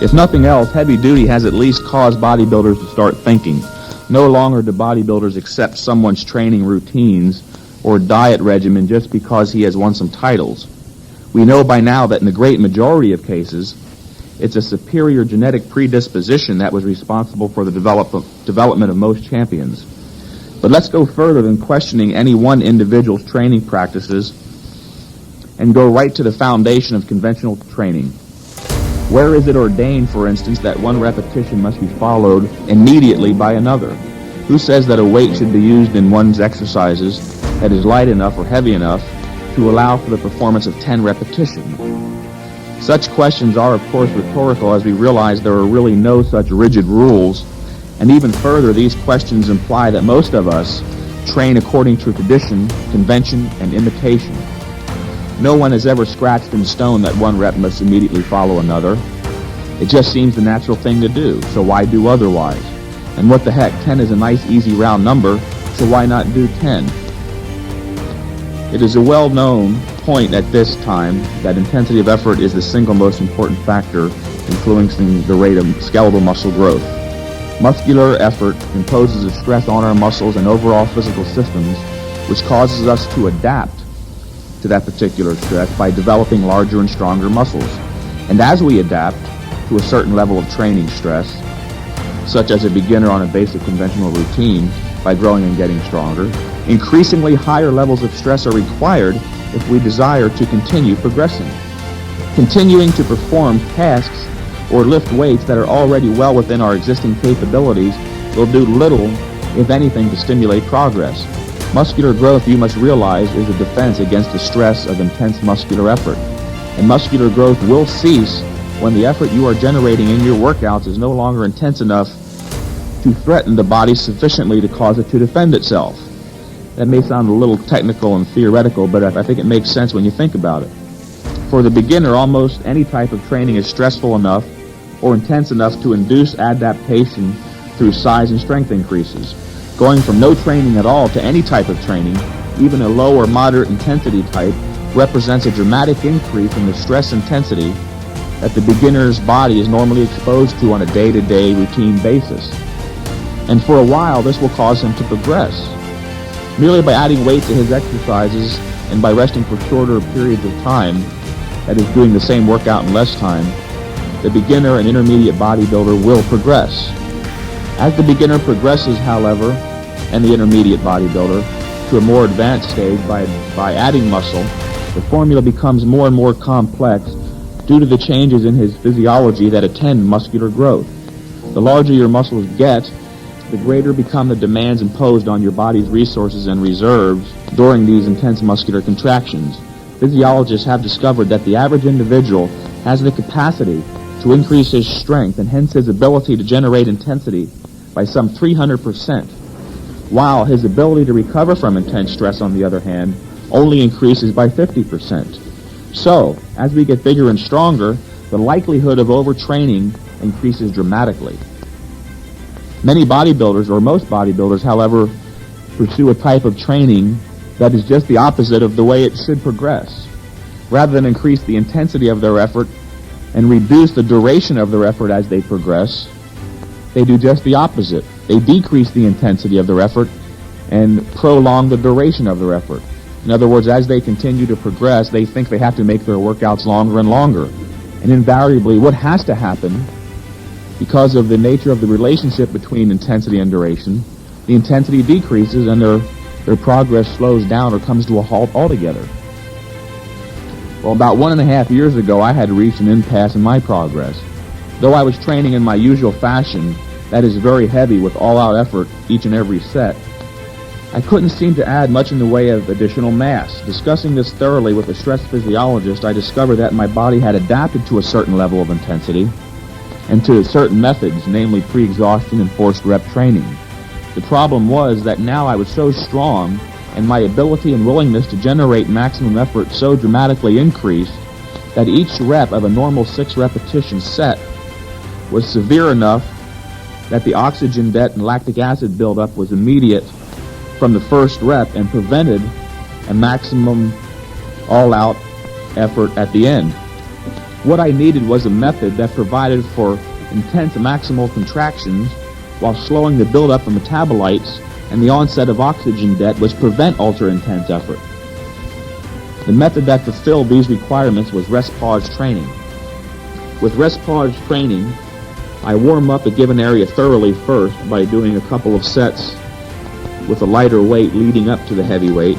If nothing else, heavy duty has at least caused bodybuilders to start thinking. No longer do bodybuilders accept someone's training routines or diet regimen just because he has won some titles. We know by now that in the great majority of cases, it's a superior genetic predisposition that was responsible for the development of most champions. But let's go further than questioning any one individual's training practices and go right to the foundation of conventional training. Where is it ordained, for instance, that one repetition must be followed immediately by another? Who says that a weight should be used in one's exercises that is light enough or heavy enough to allow for the performance of 10 repetitions? Such questions are, of course, rhetorical, as we realize there are really no such rigid rules, and even further, these questions imply that most of us train according to tradition, convention, and imitation. No one has ever scratched in stone that one rep must immediately follow another. It just seems the natural thing to do, so why do otherwise? And what the heck, 10 is a nice, easy, round number, so why not do 10? It is a well-known point at this time that intensity of effort is the single most important factor influencing the rate of skeletal muscle growth. Muscular effort imposes a stress on our muscles and overall physical systems, which causes us to adapt to that particular stress by developing larger and stronger muscles. And as we adapt to a certain level of training stress, such as a beginner on a basic conventional routine, by growing and getting stronger, increasingly higher levels of stress are required if we desire to continue progressing. Continuing to perform tasks or lift weights that are already well within our existing capabilities will do little, if anything, to stimulate progress. Muscular growth, you must realize, is a defense against the stress of intense muscular effort. And muscular growth will cease when the effort you are generating in your workouts is no longer intense enough to threaten the body sufficiently to cause it to defend itself. That may sound a little technical and theoretical, but I think it makes sense when you think about it. For the beginner, almost any type of training is stressful enough or intense enough to induce adaptation through size and strength increases. Going from no training at all to any type of training, even a low or moderate intensity type, represents a dramatic increase in the stress intensity that the beginner's body is normally exposed to on a day-to-day routine basis. And for a while, this will cause him to progress. Merely by adding weight to his exercises and by resting for shorter periods of time, that is, doing the same workout in less time, the beginner and intermediate bodybuilder will progress. As the beginner progresses, however, and the intermediate bodybuilder, to a more advanced stage by adding muscle, the formula becomes more and more complex due to the changes in his physiology that attend muscular growth. The larger your muscles get, the greater become the demands imposed on your body's resources and reserves during these intense muscular contractions. Physiologists have discovered that the average individual has the capacity to increase his strength and hence his ability to generate intensity by some 300%, while his ability to recover from intense stress, on the other hand, only increases by 50%. So, as we get bigger and stronger, the likelihood of overtraining increases dramatically. Many bodybuilders, or most bodybuilders, however, pursue a type of training that is just the opposite of the way it should progress. Rather than increase the intensity of their effort and reduce the duration of their effort as they progress, they do just the opposite. They decrease the intensity of their effort and prolong the duration of their effort. In other words, as they continue to progress, they think they have to make their workouts longer and longer. And invariably, what has to happen, because of the nature of the relationship between intensity and duration, the intensity decreases and their progress slows down or comes to a halt altogether. Well, about 1.5 years ago, I had reached an impasse in my progress. Though I was training in my usual fashion, that is very heavy with all-out effort each and every set, I couldn't seem to add much in the way of additional mass. Discussing this thoroughly with a stress physiologist, I discovered that my body had adapted to a certain level of intensity and to certain methods, namely pre-exhaustion and forced rep training. The problem was that now I was so strong and my ability and willingness to generate maximum effort so dramatically increased that each rep of a normal 6-repetition set was severe enough that the oxygen debt and lactic acid buildup was immediate from the first rep and prevented a maximum all-out effort at the end. What I needed was a method that provided for intense maximal contractions while slowing the buildup of metabolites and the onset of oxygen debt, which prevent ultra-intense effort. The method that fulfilled these requirements was rest-pause training. With rest-pause training, I warm up a given area thoroughly first by doing a couple of sets with a lighter weight leading up to the heavy weight,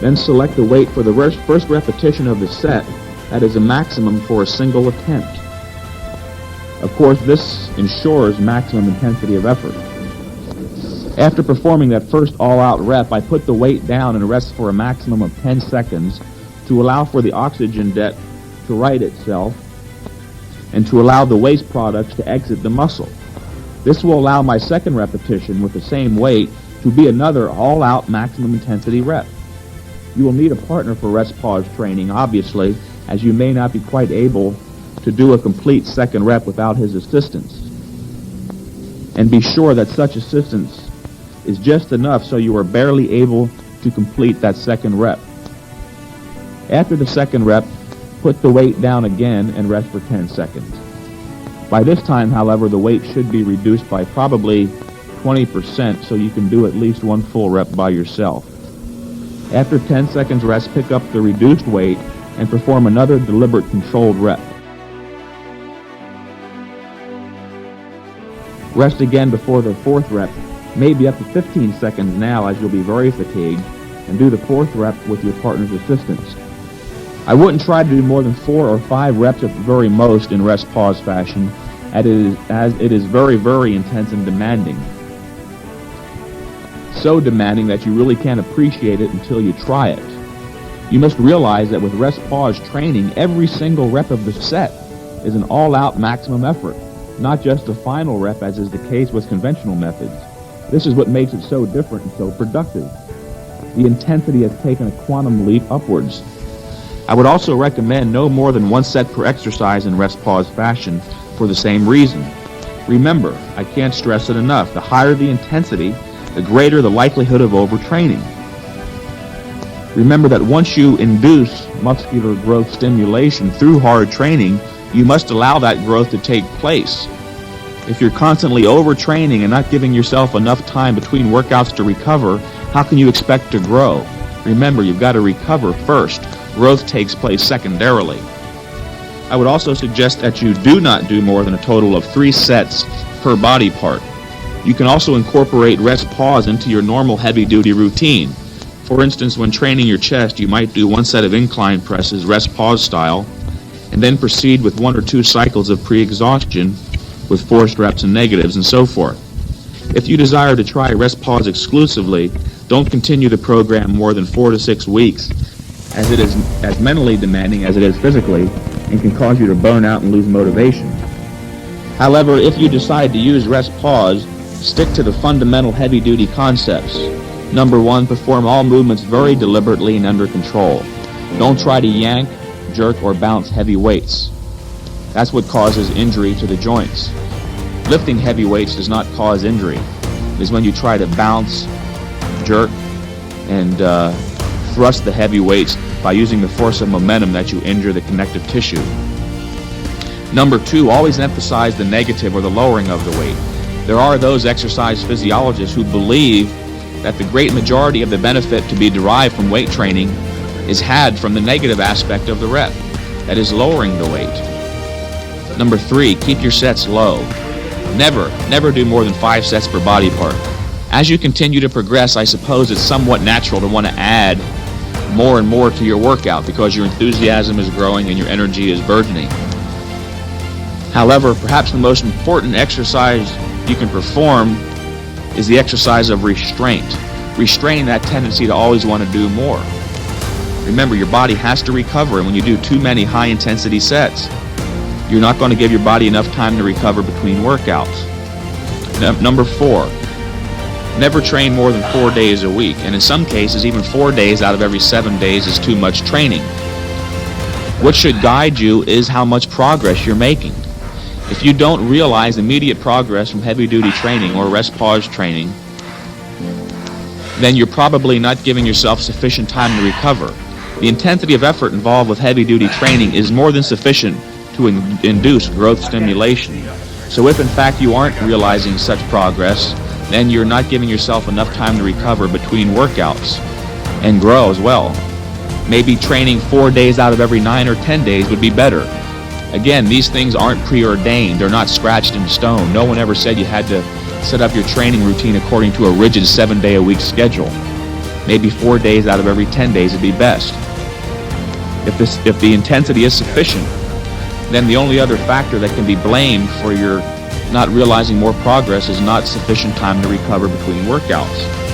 then select the weight for the first repetition of the set that is a maximum for a single attempt. Of course, this ensures maximum intensity of effort. After performing that first all-out rep, I put the weight down and rest for a maximum of 10 seconds to allow for the oxygen debt to right itself and to allow the waste products to exit the muscle. This will allow my second repetition with the same weight to be another all-out maximum intensity rep. You will need a partner for rest-pause training, obviously, as you may not be quite able to do a complete second rep without his assistance. And be sure that such assistance is just enough so you are barely able to complete that second rep. After the second rep, put the weight down again and rest for 10 seconds. By this time, however, the weight should be reduced by probably 20% so you can do at least one full rep by yourself. After 10 seconds rest, pick up the reduced weight and perform another deliberate controlled rep. Rest again before the fourth rep, maybe up to 15 seconds now as you'll be very fatigued, and do the fourth rep with your partner's assistance. I wouldn't try to do more than 4 or 5 reps at the very most in rest-pause fashion, as it is very, very intense and demanding. So demanding that you really can't appreciate it until you try it. You must realize that with rest-pause training, every single rep of the set is an all-out maximum effort, not just the final rep as is the case with conventional methods. This is what makes it so different and so productive. The intensity has taken a quantum leap upwards. I would also recommend no more than 1 set per exercise in rest-pause fashion for the same reason. Remember, I can't stress it enough, the higher the intensity, the greater the likelihood of overtraining. Remember that once you induce muscular growth stimulation through hard training, you must allow that growth to take place. If you're constantly overtraining and not giving yourself enough time between workouts to recover, how can you expect to grow? Remember, you've got to recover first. Growth takes place secondarily. I would also suggest that you do not do more than a total of 3 sets per body part. You can also incorporate rest-pause into your normal heavy-duty routine. For instance, when training your chest, you might do 1 set of incline presses, rest-pause style, and then proceed with 1 or 2 cycles of pre-exhaustion with forced reps and negatives and so forth. If you desire to try rest-pause exclusively, don't continue the program more than 4 to 6 weeks, as it is as mentally demanding as it is physically and can cause you to burn out and lose motivation. However, if you decide to use rest-pause, stick to the fundamental heavy-duty concepts. Number 1, perform all movements very deliberately and under control. Don't try to yank, jerk, or bounce heavy weights. That's what causes injury to the joints. Lifting heavy weights does not cause injury. It is when you try to bounce, jerk, and thrust the heavy weights by using the force of momentum that you injure the connective tissue. Number 2, always emphasize the negative or the lowering of the weight. There are those exercise physiologists who believe that the great majority of the benefit to be derived from weight training is had from the negative aspect of the rep, that is lowering the weight. Number 3, keep your sets low. Never do more than 5 sets per body part. As you continue to progress, I suppose it's somewhat natural to want to add more and more to your workout because your enthusiasm is growing and your energy is burgeoning. However, perhaps the most important exercise you can perform is the exercise of restraint. Restraining that tendency to always want to do more. Remember, your body has to recover, and when you do too many high-intensity sets, you're not going to give your body enough time to recover between workouts. Number 4, never train more than 4 days a week, and in some cases, even 4 days out of every 7 days is too much training. What should guide you is how much progress you're making. If you don't realize immediate progress from heavy-duty training or rest-pause training, then you're probably not giving yourself sufficient time to recover. The intensity of effort involved with heavy-duty training is more than sufficient to induce growth stimulation. So if in fact you aren't realizing such progress, then you're not giving yourself enough time to recover between workouts and grow as well. Maybe training 4 days out of every 9 or 10 days would be better. Again, these things aren't preordained. They're not scratched in stone. No one ever said you had to set up your training routine according to a rigid 7-day-a-week schedule. Maybe 4 days out of every 10 days would be best. If the intensity is sufficient, then the only other factor that can be blamed for your not realizing more progress is not sufficient time to recover between workouts.